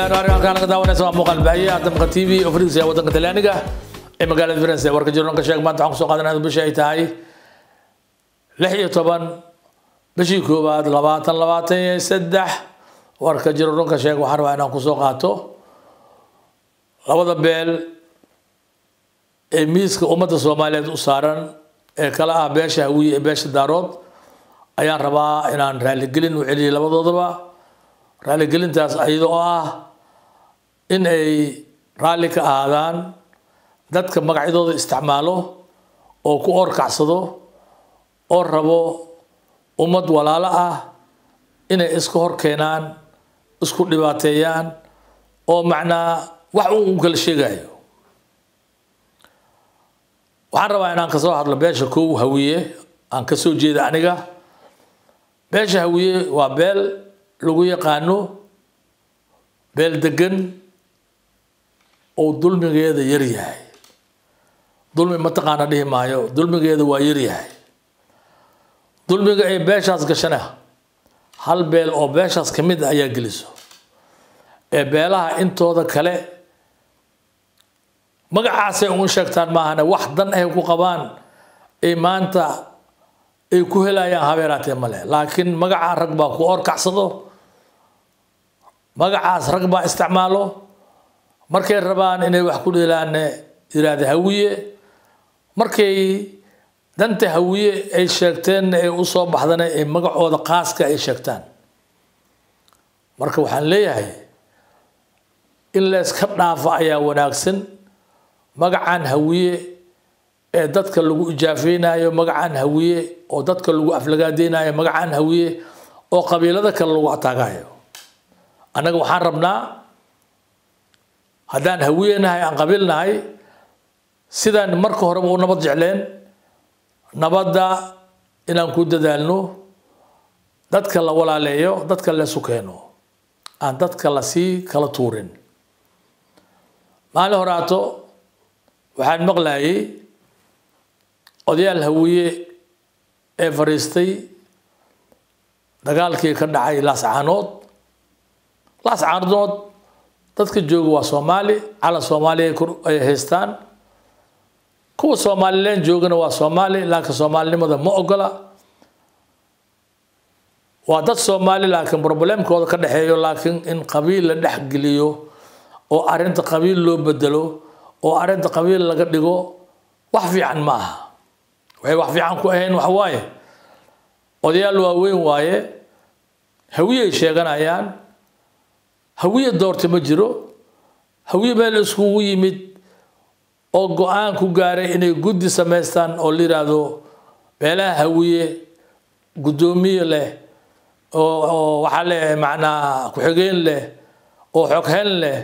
كان قدامنا سواء مقال بهية تم تي في أفريقيا ودن كتلانية مقالة فرنسا ورك جرون كشيء ما تعرف سوق هذا بشيء تاعي لحية طبعا بشيء كوباد لباتن يسدح ورك جرون كشيء وحروا أنا كسوقاته لابد بيل ميسك أمة الصومالية أسران كلا بيش هوي بيش دارود أيان ربا إن رالي قلين وعلي لابد ضبا رالي قلين تاس أيضا إن أي رالي كأذان dadka magacyadooda isticmaalo oo ku orkacsado oo rabo ummad walaalo ah inay isku hor keenaan isku dhibaateeyaan oo macnaa wax uu kala sheegayo waxaan rabaa inaan ka soo hadlo beesha koow hawiye aan ka soo jeeda aniga beesha hawiye waa beel lagu yaqaano beel degan oo dulmigeeda yar yahay dulmi ma taqaana dhihi maayo dulmigeeda waa yar yahay dulmiga ay beeshaas gashana hal beel oo beeshaas ka mid ayaa geliso ee beelaha intooda kale magacaasay ugu sheegtaan maahane wax dan ay ku qabaan ee maanta ay ku helayaan habeeraatee male laakiin magaca rag baa ku orkacsado magacaas rag baa isticmaalo markay rabaan inay wax ku dheelaan iraade hawiye markay danta hawiye ay sheegteen ay u soo baxdana ay magacooda qaaska ay sheegtaan marka waxaan leeyahay in la iska dhaafo ayaa wanaagsan magacan hawiye ee dadka lagu ijaafeynayo magacan hawiye oo dadka lagu aflagaadeynayo magacan hawiye oo qabiilada kale lagu ataagayo anaga waxaan rabnaa haddaan hawiyeenahay aan qabiilnahay sidaan marka horeba u nabad jecleen nabadda inaan ku dadaalno dadka la walaaleeyo dadka la isu keeno aan dadka la sii kala tuurin maalin horaato waxaan maqlayay odayaal hawiye ee fariistay dagaalkii ka dhacay laascaanood dadka jooga waa Soomaali ala Soomaaliya ay haystaan kuwa Soomaaliland joogana waa Soomaali laakiin Soomaalinimada ma ogola waa dad Soomaali laakiin problemkooda ka dhaxeeyo laakiin in qabiil la dhex geliyo oo arinta qabiil loo bedelo oo arinta qabiil laga dhigo wax fiican ma aha way wax fiican ku ahayn wax waaye odayaal waaweyn waaye hawiye sheeganayaan hawiye doorte ma jiro hawiye meel iskugu yimid oo go'aan ku gaaray inay guddi sameystaan oo la yiraahdo beelaha hawiye gudoomiye leh oo waxa leh macnaa ku xigeen leh oo xoghayn leh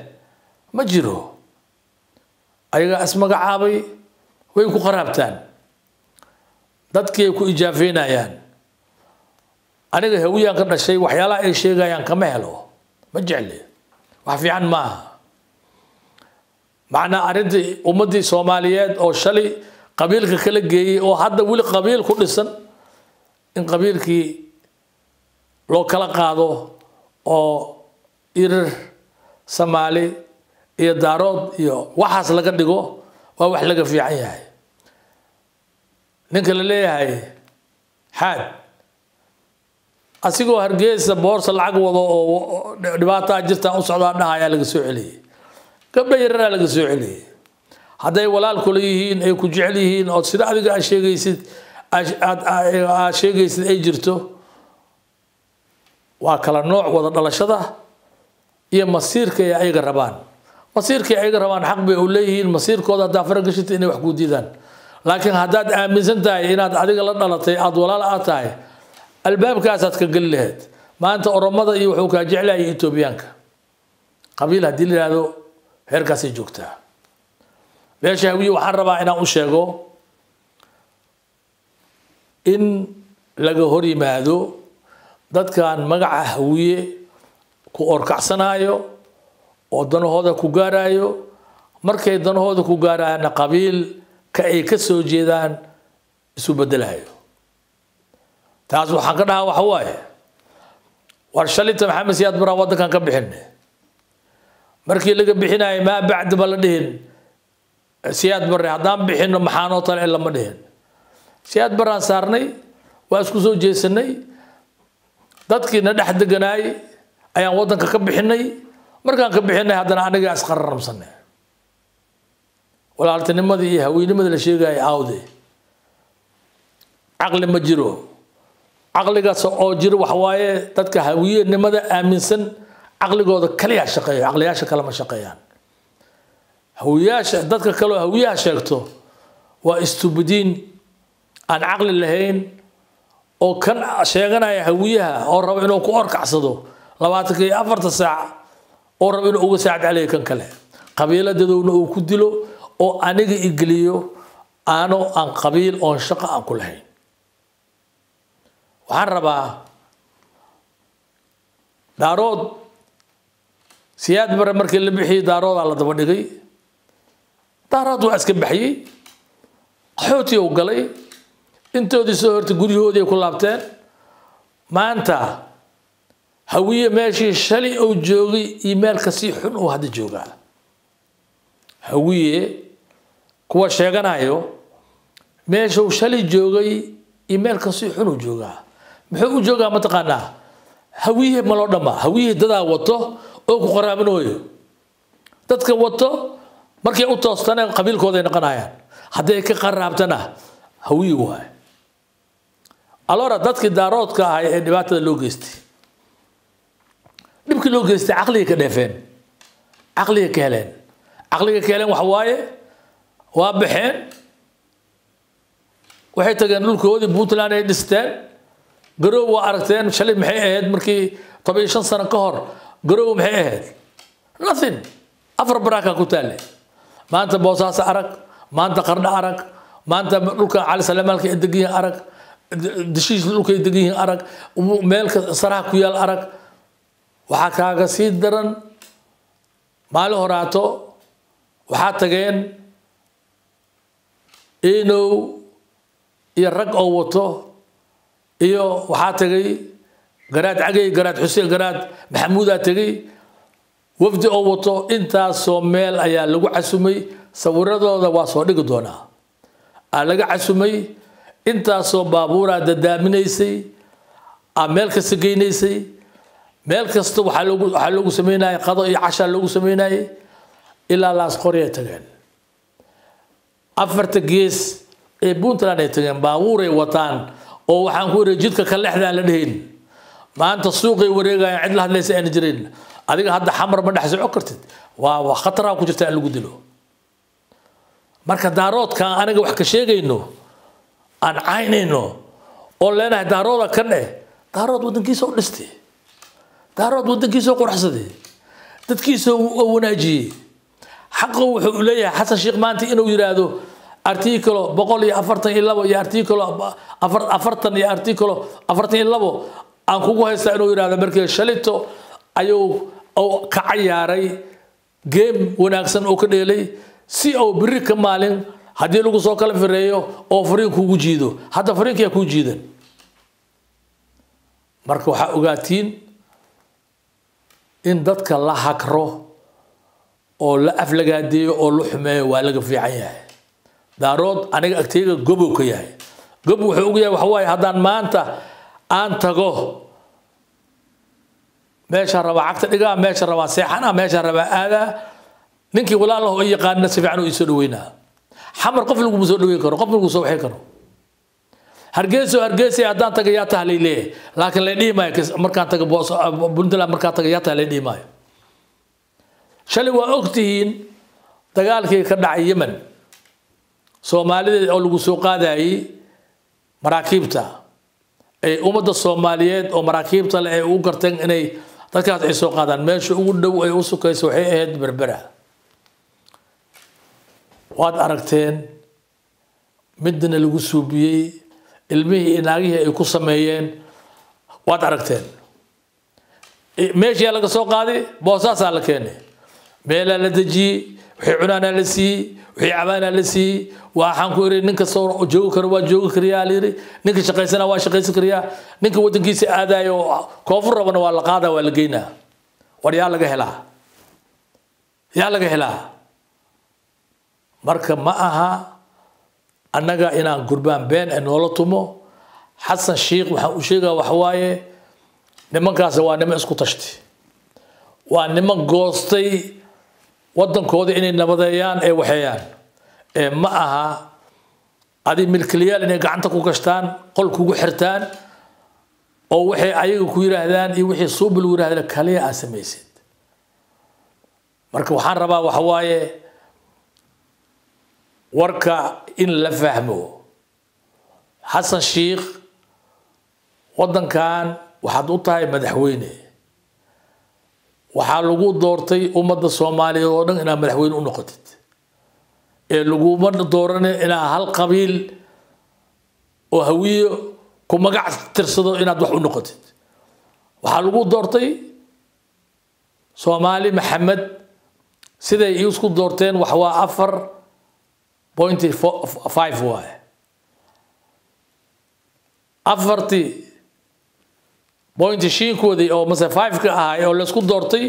ma jiro ayaga asmagacaabay way ku qaraabtaan dadkii ku ijaafeynayaan aniga hawiyaan ka dhashay waxyaalaha ay sheegayaan kama helo ما جعله وحفي عن ما معنى أرد أمدي صوماليات أو شلي قبيلك كل جي أو حدا ولي قبيل كل سنة إن قبيلك لو كلا قاضو أو إير سمالي يدارود يو وحاس لقى دقو ووح لقى في عينه نكل ليه هاي حاد asigoo hargeysa boorsa lacag wado oo dhibaato jirta u socdaan dhahayaa laga soo celiyay gabdha yaraa laga soo celiyay haday walaal kula yihiin ay ku jecel yihiin oo sida adiga sheegaysid ay jirto waa kala nooc wada dhalashada iyo masiirka ay ayaga rabaan xaq bay u leeyihiin masiirkooda hadaa faragashita inay wax ku diidaan laakiin hadaad aaminsan tahay inaad adiga la dhalatay aad walaal aad tahay albaabkaasaad ka gali lahayd maanta oromada iyo wuxuu ka jeclaayay Itoobiyaanka qabiil hadii la yiraahdo heerkaasay joogtaa beesha hawiye waxaan rabaa inaan u sheego in laga hor yimaado dadkan magaca hawiye ku orkacsanayo oo danahooda ku gaarayo markay danahooda ku gaaraan qabiil ka ay ka soo jeedaan isu bedelayo taas waxaan ka dhahaa waxa waaye war shalinta maxamed siyaad bara wadankan ka bixinay markii laga bixinay ma bacd bal dhihin siyaad barre hadaan bixino maxaanoo tale lama dhihin siyaad baraan saarnay waa isku soo jeesanay dadkiina dhex deganaay ayaan wadanka ka bixinay markaan ka bixinay haddana aniga isqarramsanay walaaltinimadii iyo haweenimada la sheegay aawde aqli ma jiro aqligaas oo jiro wax waaye dadka haweenimada aaminsan aqligooda kaliya shaqeeyo aqliyaasha kale ma shaqeeyaan hawiyaasha dadka kale hawiyaha sheegto waa istubidiin aan aqli lahayn oo kan sheeganaya hawiyaha oo rabo inuu ku orkacsado 24 saac oo rabo inuu uga saacad caleey kan kale qabiiladooda uu ku dilo oo aniga igaliyo aan qabiil oo shaqo aan ku lahayn waxaan rabaa daarood siyaad bare markii la bixiyay daarood la daba dhigay daarood waa iska baxiyay xooti uu galay intoodii soo horta gurigoodii ku laabteen maanta hawiye meeshii shalay uu joogay email ka si xun uu hadda joogaa hawiye kuwa sheeganayo meesha uu shalay joogay email ka si xun uu joogaa muxuu u joogaa ma taqaanaa hawiye ma loo dhama hawiye dadaa wato oo ku qaraabinooyo dadka wato markay u toostaneen qabiilkooda ay noqonayaan haddii ay ka qaraabtana hawiye waay alora dadkii daaroodka ahay ee dhibaatada loo geystay dhibkii loo geystay caqliga ka dheefeen caqliga ka heleen waxa waaye waa baxeen waxay tageen dhulkoodii Puntland ay dhisteen garow waa aragteen shalay maxay ahayd markii 15 sano ka hor garow maxay ahayd nothing afar baraka ku taale maanta Boosaaso arag maanta Qardho arag maanta dhulka Cali Salaamalka ee degan arag dishiis dhulka ee degan arag meelka saraha ku yaal arag waxa kaaga sii daran maal horaato waxa tageen inuu iyo rag oo wato iyo waxa tagay garaad cagay garaad xuseen garaad maxamuuda tagay wafdi oo wato intaas soo meel ayaa lagu casumay sawiradooda waa soo dhigi doonaa laga casumay intaas soo baabuura dadaaminaysay meel ka sageynaysay meel kasta waxa lagu sameeyay qado iyo casha lagu sameeyay ilaa laas qoriya tageen afarta gees ee Puntland ay tageen baabuur ay wataan oo waxaan ku wareey jidka ka leexdaan la dhayn maanta suuqay wareegayaan cid la hadlaysa aan jirin adiga hadda xamar ma dhaxso kartid waa khatar ku jirta lagu dilo marka daaroodka aniga wax ka sheegayno aan caynayno oo leenahay daarooda kan daarood wadankiisa u dhistay daarood wadankiisa qurxsaday dadkiisa uu wanaajiyay xaqo wuxuu leeyahay xasan sheekh maanta inuu yiraahdo article 142 iyo article 40 iyo article 42 aan kugu haystaa inuu yiraahdo markii shalito ayuu ka ciyaaray game wanaagsan oo ka dheelay si oo biri ka maalin hadii lagu soo kala fireeyo oo fariin kugu jiido hadda fariinka ku jiidan marka waxa ogaatiin in dadka la hakro oo la aflagaadeeyo oo la xumeeyo waa laga fiican yahay daarood aniga agteega gobow ka yahay gobow wuxuu ugu yahay waxa waaye hadaan maanta aan tago meesha raba cagta dhiga meesha raba seexana meesha raba aada ninkii walaalaha oo yaqaan si fiican u soo dhaweynaa xamar qof lagu soo dhaweyn karo qof lagu soo waxay karo hargeysa hadaan taga yaa tahleyle laakiin la dhiimay markaan taga Puntland markaan taga yaa tahleyle dhiimay shalay waa ogtihiin dagaalkii ka dhacay Yemen Soomaalida oo lagu soo qaadayay maraakiibta ay umada Soomaaliyeed oo maraakiibta la ay u garteen inay dadkaas ay soo qaadaan meesha ugu dhow ay u sukayso waxay ahayd Berbera waad aragteen midna lagu suubiyay ilmihii inaagihii ay ku sameeyeen waad aragteen meeshii laga soo qaaday Boosaaso la keenay meel la dajiyay wixii cunaana la sii wixii cabaana la sii waxaan ku iray ninka soo joogo karo waa joogo kariyaa leeyahay ninka shaqeysana waa shaqeysan kariyaa ninka wadankiisa aadayo koonfur rabana waa la qaadaa waa la geynaa war yaa laga helaa yaa laga helaa marka ma aha annaga inaan gurbaan been ee noola tumo xasan sheekh waxaan u sheegaa wax waaye nimankaas waa niman isku tashti waa niman goostay wadankooda inay nabadeeyaan ee waxayaan ee ma aha adi milkiilayaal inay gacanta ku gashtaan qol kugu xirtaan oo waxay ayagu ku yiraahdaan iyo wixii suubil u yiraahdaan kaliya aan sameeysid marka waxaan rabaa wax waaye warka in la fahmo xasan sheekh wadankan waxaad u tahay madaxweyne waxaa lagu doortay ummadda Soomaaliyeed oo dhan inaad madaxweyne u noqotid ee laguma dooran inaad hal qabiil oo hawiyo ku magac tirsado inaad wax u noqotid waxaa lagu doortay Soomaali Maxamed siday isku doorteen wax waa 4.5 waaye afartii point shiinkoodii oo mase 5 ka ahaa oo la isku doortay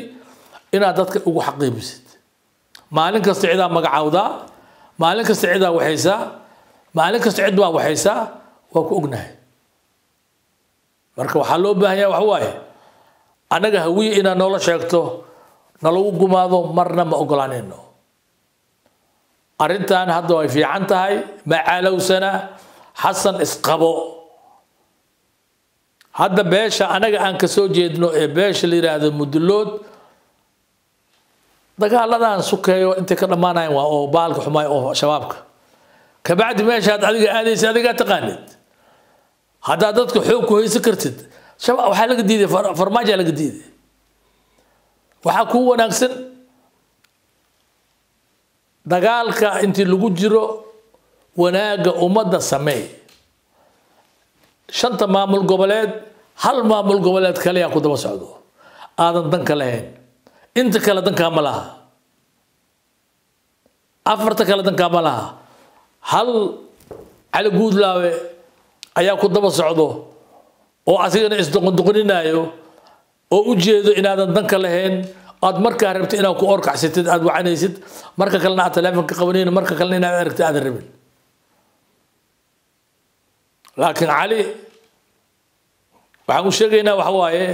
inaad dadka ugu xaqiibisid maalin kasta cid magacawda maalin kasta cid waxaysa maalin kasta cid waxaysa waa ku ognahay marka waxa loo baahan yahay wax waaye anaga hawiye inaan nolol sheegto nalagu gumaado marna ma ogolaanayno arintan hadda way fiican tahay macaalowsana xasan isqabo hadda beesha anaga aan ka soo jeedno ee beesha la yiraahdo mudulood dagaaladan sukeeyo inta ka dhamaanayaan waa oo baalka xumaay oo shabaabka ka bacdi meesha adiga aadaysa adiga taqaanid hadda dadku xoog ku haysan kartid shabaab waxa laga diiday farmaajo laga diiday waxa ku wanaagsan dagaalka intii lagu jiro wanaaga ummadda sameey shanta maamul goboleed hal maamul goboleed kale yaa ku daba socdo aadan dan ka lahayn inta kale dan ka ma laha afarta kale dan ka ma laha hal cali guudlaawe ayaa ku daba socdo oo asigana isdoqondoqoninayo oo u jeedo inaadan dan ka lahayn aad markaa rabtid inaad ku orkacsatid aad wacanaysid marka kalena aad telefoonka qabanaynin marka kalena inaad aragtid aad rabin laakiin cali waxaan u sheegaynaa wax waaye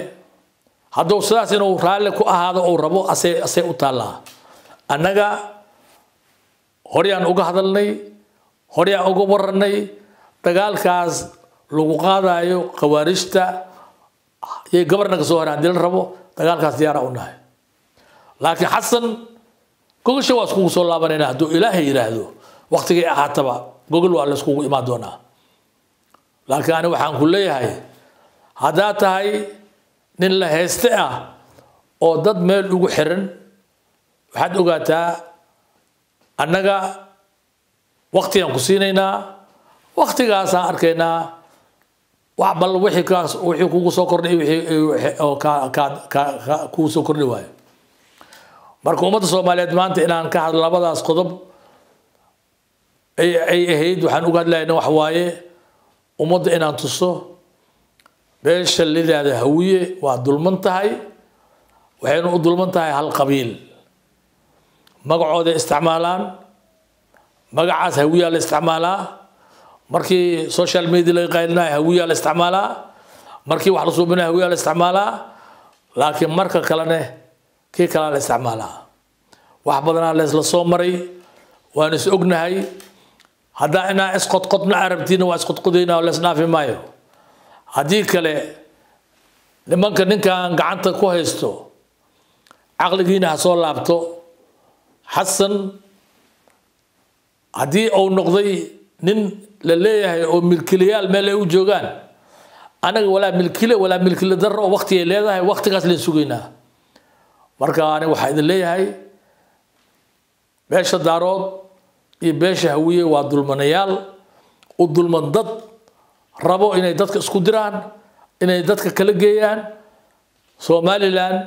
hadduu sidaas inuu raalli ku ahaado oo rabo asay u taallaa annaga horyaan uga hadalnay horyaan uga warranay dagaalkaas lagu qaadayo khawaarijta iyo gobornaka soo haraan dil rabo dagaalkaas diyaar u nahay laakiin xasan gogasha waa iskugu soo laabanayna hadduu ilaahay yiraahdo waqtigii ahaataba gogol waa la iskugu imaan doonaa laakiin ani waxaan ku leeyahay hadaa tahay nin la heeste ah oo dad meel ugu xiran waxaad ogaataa annaga waqtigan ku siinaynaa waqtigaas aan arkaynaa wax bal wixii kugu soo kordhay wixii oo kugu soo kordhi waayo marka ummadda Soomaaliyeed maanta inaan ka hadlo labadaas qodob ay ahayd waxaan uga hadlaynaa wax waaye ummadda inaan tuso beesha lidaada hawiye waa dulman tahay waxayna u dulman tahay hal qabiil magacooda isticmaalaan magacaas hawiye la isticmaalaa markii social media la qaylinayo hawiye la isticmaalaa markii wax la suubinayo hawiye la isticmaalaa laakiin marka kalena kii kala la isticmaalaa wax badan la isla soo maray waan is ognahay hadda ina isqodqodna arabtiina waa isqodqodayna oo la isnaafi maayo haddii kale nimanka ninkan gacanta ku haysto aqligiina ha soo laabto xasan haddii uu noqday nin la leeyahay oo milkiilayaal meel ay u joogaan anaga walaa milkiile darro oo waqti ay leedahay waqtigaas leen sugaynaa marka ani waxaa idin leeyahay beesha daarood iyo beesha hawiye waa dulmanayaal u dulman dad rabo inay dadka isku diraan inay dadka kala geeyaan Somaliland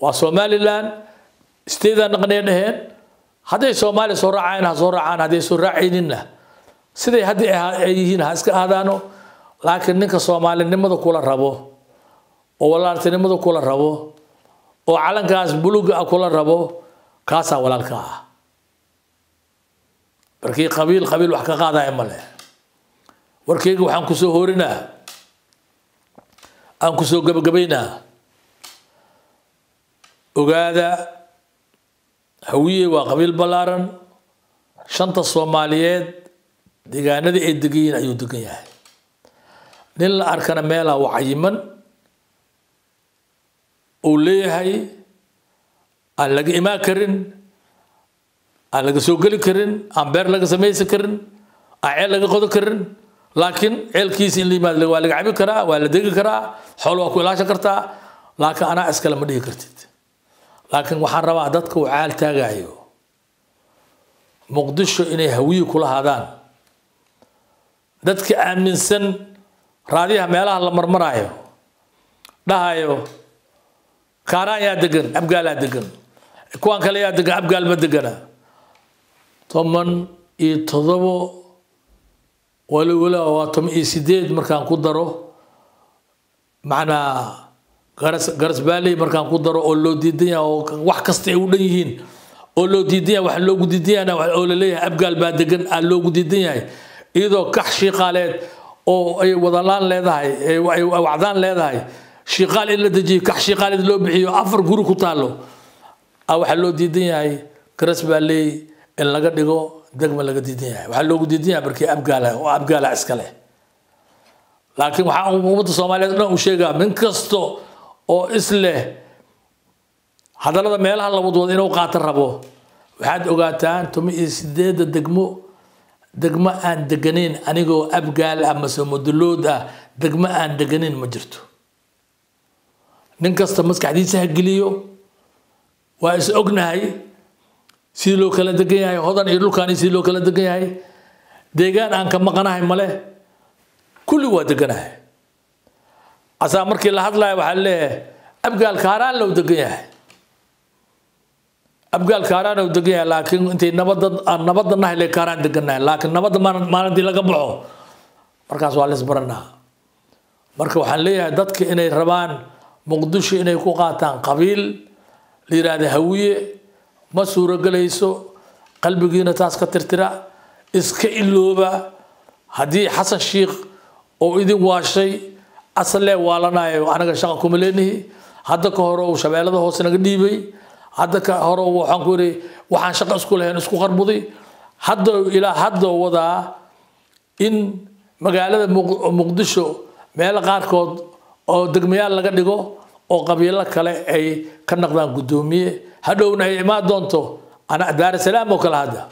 waa Somaliland isteeda naqnay dhaheen haday Soomaali soo raacayna soo raacaan haday soo raacaynina siday hadii ay yihiin ha iska aadaano laakiin ninka Soomaalinimada kula rabo oo walaaltinimada kula rabo oo calankaas buluuga kula rabo كاسا ولا الكاه بركي قبيل وحكا قادا ماله وركيغ waxaan ku soo horinaa aan ku soo gabagabeynaa ogaada hawiye waa qabiil balaaran shanta Soomaaliyeed deegaanada ay degan ayuu degan yahay nin la arkana meelaha wacayiman oo leeyahay aan laga imaan karin aan laga soo gali karin aan beer laga sameeysan karin aan ceel laga qodo karin laakiin ceelkiisa in liimaad waa laga cabi karaa waa la degi karaa xoolo waa ku ilaashan kartaa laakiin ana iskala ma dhigi kartid laakiin waxaan rabaa dadka uu caal taagayo muqdisho inay hawiye kula hadaan dadka aaminsan raadiyaha meelaha la marmarayo dhahayo kaaraan yaa degan abgaal yaa degan kuwan kale yaa degan abgaal ma degana 17 ولا واتم إيسيديد مركان قدره معنا غرس بالي مركان قدره أولو دي الدنيا وحكست أوليهين أولو دي الدنيا وحلو دي الدنيا أنا وأولي ليه أبقى البادقن أولو دي الدنيا إذا كحشي قالت أو أي وضلان لذاي أي وعدان لذاي شي قال إلا تجي كحشي قالت لو بحيو أفر قرو كتالو أو حلو دي الدنيا غرس بالي إن لقد ديقو دقم laga diidan waxa loogu diidan barkii abgaala iskale laakiin waxa ummadda Soomaaliyeed dhan u sheegaa min kasto oo isle hadalada meelaha la wadwado inuu qaato rabo waxaad ogaataan 18 degmo aan deganeyn anigoo abgaal ama Soomaaliyeed degmo aan deganeyn ma jirto nin kasta maskaxdiisa geliyo waa is ognahay si loo kala degan yahay hodan iyo dhulkaan si loo kala degan yahay deegaan aan ka maqanahay male kulli waa deganahay asa markii la hadlayo waxa leeyahay abgaal kaaraan loo degan yahay abgaal kaaraan loo degan yahay laakiin intay nabadda nahay kaaraan deganahay laakiin nabadda maalintii laga baxo markaas waa la isbaranaa marka waxaan leeyahay dadka inay rabaan muqdisho inay ku qaataan qabiil la yiraahdo hawiye ما سورة جليسو قلبي جينا تاس كترترا إسك إلوبا هدي حسن الشيخ أو إذا واشي أصله والنا أنا كشاق كمليني هذا كهرو شباب هذا هو سنة قديمي هذا كهرو وحنكوري وحنشق أسكول هنا أسكول خربودي هذا إلى هذا وضع إن مقالة مقدسو مال قاركود أو دقميال لقديكو أو قبيلة كله أي كنقدان قدومي هدونا ما دونتو أنا دار السلام وكل هذا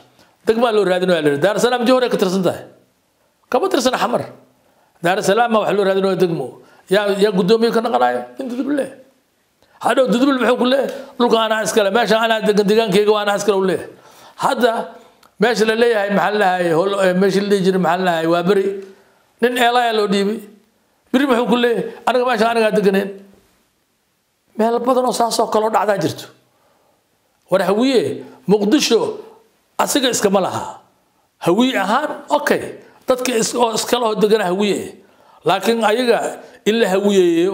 تقبل رادنو على دار السلام جوهر كترسنته كم ترسن حمر دار السلام ما وحلو رادنو تقمو يا قدومي كنا قراي انت بالله هذا دبل بحق الله لك أنا أسكله ماشي أنا دقن كيجو أنا أسكله وله هذا ماشي اللي هي محلها هي ماشي اللي يجري محلها هي وابري نن إله لو ديبي بري بحق الله أنا ماشي أنا قاعد دقنين ما هلا بدنا نصاص كلون عدا جرتو ورا هوية مقدشو أسيق إسكملها هوية هان أوكي تذكر إسكاله دقنا هوية لكن أيجا إلا هوية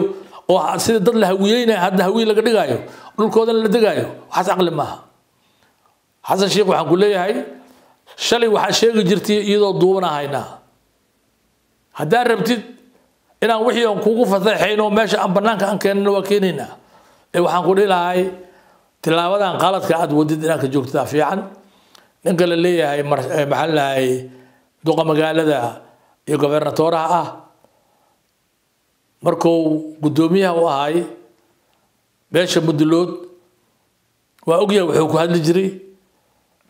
أو سيد ضد الهويين هذا هوية اللي قدقايو نقول اللي دقايو حس عقل معها حسن الشيخ وحنقول لي هاي شلي وحشيخ جرتي يضو دوبنا هاينا هذا ربتي إن وحي كوكو فتحين وماشي أم بنانك أن كان وكيننا وحنقول لي هاي تلاوة قالت كعد ودد إنك جوكتها فيعن نقل لي هاي محل هاي دوقة مقالة ده يقبرنا تورها مركو قدوميها وهاي بيش مدلود وأوجي وحوك هذا الجري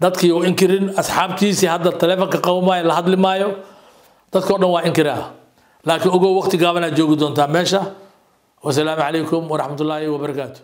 dadkii oo inkirin asxaabtiisi hadda telefoonka qawmay la hadli maayo dadka oo dhan waa inkiraa laakiin ugu waqti gaaban aad joogi doontaa meesha wassalaamu calaykum waraxmatullaahi wabarakaatuh